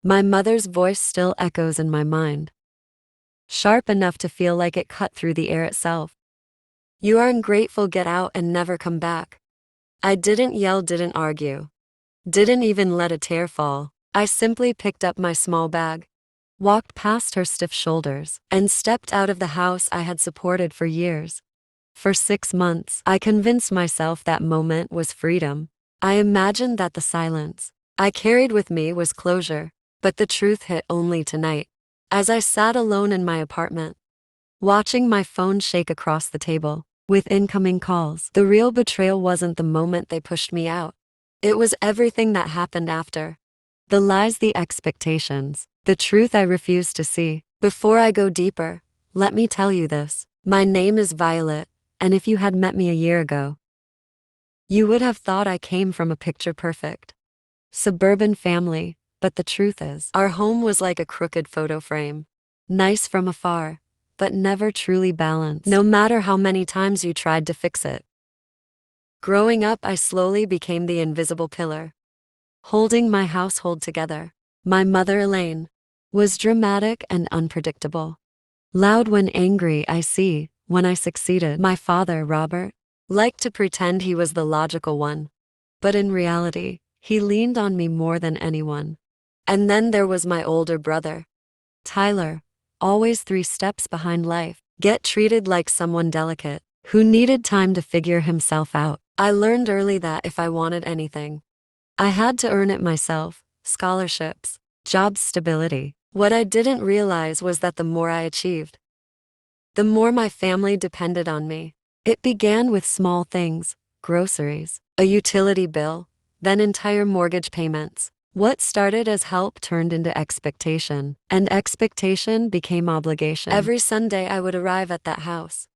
My mother's voice still echoes in my mind, sharp enough to feel like it cut through the air itself. You are ungrateful, get out and never come back. I didn't yell, didn't argue, didn't even let a tear fall. I simply picked up my small bag, walked past her stiff shoulders, and stepped out of the house I had supported for years. For 6 months, I convinced myself that moment was freedom. I imagined that the silence I carried with me was closure, but the truth hit only tonight. As I sat alone in my apartment, watching my phone shake across the table with incoming calls, the real betrayal wasn't the moment they pushed me out. It was everything that happened after. The lies, the expectations, the truth I refused to see. Before I go deeper, let me tell you this. My name is Violet, and if you had met me a year ago, you would have thought I came from a picture-perfect suburban family, but the truth is, our home was like a crooked photo frame. Nice from afar, but never truly balanced, no matter how many times you tried to fix it. Growing up, I slowly became the invisible pillar, holding my household together. My mother, Elaine, was dramatic and unpredictable. Loud when angry, I see, when I succeeded. My father, Robert, liked to pretend he was the logical one, but in reality, he leaned on me more than anyone. And then there was my older brother, Tyler, always 3 steps behind life, get treated like someone delicate, who needed time to figure himself out. I learned early that if I wanted anything, I had to earn it myself: scholarships, job stability. What I didn't realize was that the more I achieved, the more my family depended on me. It began with small things: groceries, a utility bill, then entire mortgage payments. What started as help turned into expectation, and expectation became obligation. Every Sunday I would arrive at that house,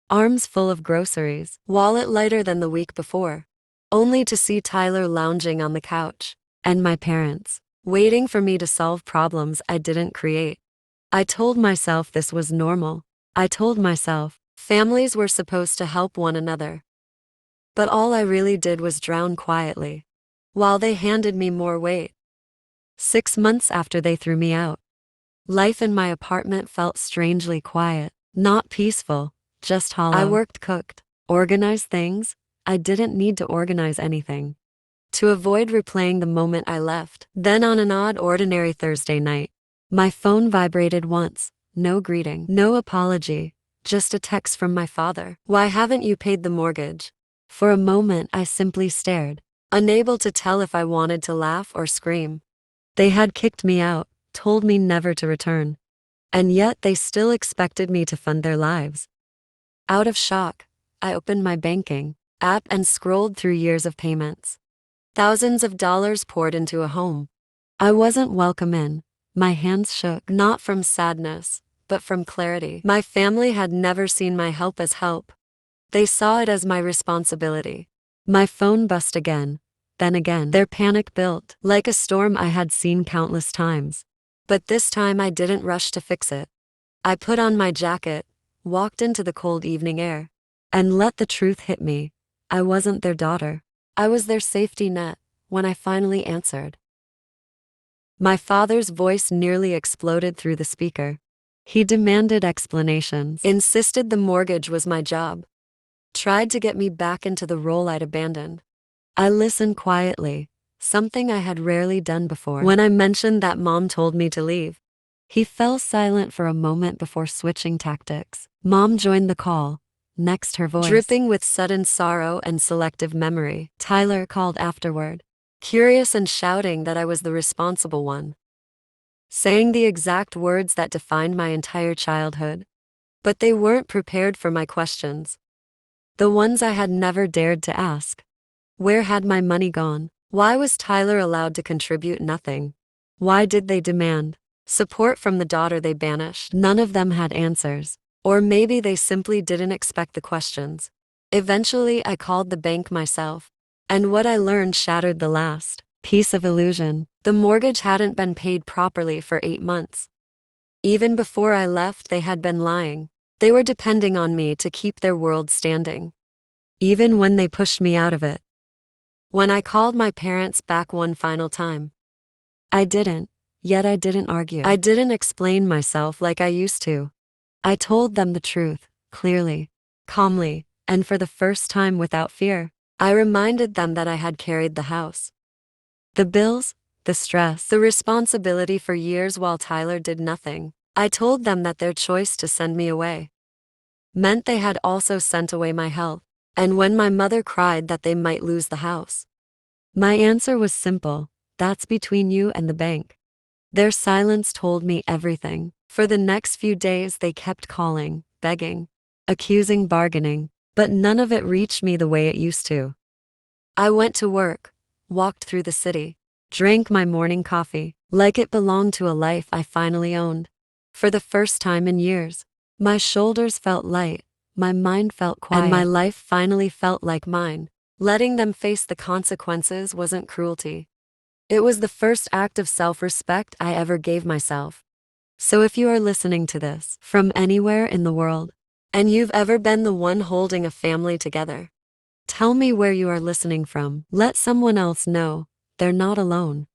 arms full of groceries, wallet lighter than the week before, only to see Tyler lounging on the couch, and my parents waiting for me to solve problems I didn't create. I told myself this was normal. I told myself families were supposed to help one another. But all I really did was drown quietly, while they handed me more weight. 6 months after they threw me out, life in my apartment felt strangely quiet, not peaceful, just hollow. I worked, cooked, organized things. I didn't need to organize anything to avoid replaying the moment I left. Then on an odd, ordinary Thursday night, my phone vibrated once. No greeting, no apology, just a text from my father. Why haven't you paid the mortgage? For a moment I simply stared, unable to tell if I wanted to laugh or scream. They had kicked me out, told me never to return, and yet they still expected me to fund their lives. Out of shock, I opened my banking app and scrolled through years of payments. Thousands of dollars poured into a home I wasn't welcome in. My hands shook, not from sadness, but from clarity. My family had never seen my help as help. They saw it as my responsibility. My phone buzzed again, then again. Their panic built, like a storm I had seen countless times. But this time I didn't rush to fix it. I put on my jacket, walked into the cold evening air, and let the truth hit me. I wasn't their daughter. I was their safety net. When I finally answered, my father's voice nearly exploded through the speaker. He demanded explanations, insisted the mortgage was my job, tried to get me back into the role I'd abandoned. I listened quietly, something I had rarely done before. When I mentioned that Mom told me to leave, he fell silent for a moment before switching tactics. Mom joined the call, next her voice dripping with sudden sorrow and selective memory. Tyler called afterward, curious and shouting that I was the responsible one, saying the exact words that defined my entire childhood. But they weren't prepared for my questions, the ones I had never dared to ask. Where had my money gone? Why was Tyler allowed to contribute nothing? Why did they demand support from the daughter they banished? None of them had answers, or maybe they simply didn't expect the questions. Eventually, I called the bank myself, and what I learned shattered the last piece of illusion. The mortgage hadn't been paid properly for 8 months. Even before I left, they had been lying. They were depending on me to keep their world standing, even when they pushed me out of it. When I called my parents back one final time, I didn't, yet I didn't argue. I didn't explain myself like I used to. I told them the truth, clearly, calmly, and for the first time without fear. I reminded them that I had carried the house, the bills, the stress, the responsibility for years while Tyler did nothing. I told them that their choice to send me away meant they had also sent away my health. And when my mother cried that they might lose the house, my answer was simple: that's between you and the bank. Their silence told me everything. For the next few days, they kept calling, begging, accusing, bargaining, but none of it reached me the way it used to. I went to work, walked through the city, drank my morning coffee, like it belonged to a life I finally owned. For the first time in years, my shoulders felt light, my mind felt quiet, and my life finally felt like mine. Letting them face the consequences wasn't cruelty. It was the first act of self-respect I ever gave myself. So if you are listening to this from anywhere in the world, and you've ever been the one holding a family together, tell me where you are listening from. Let someone else know they're not alone.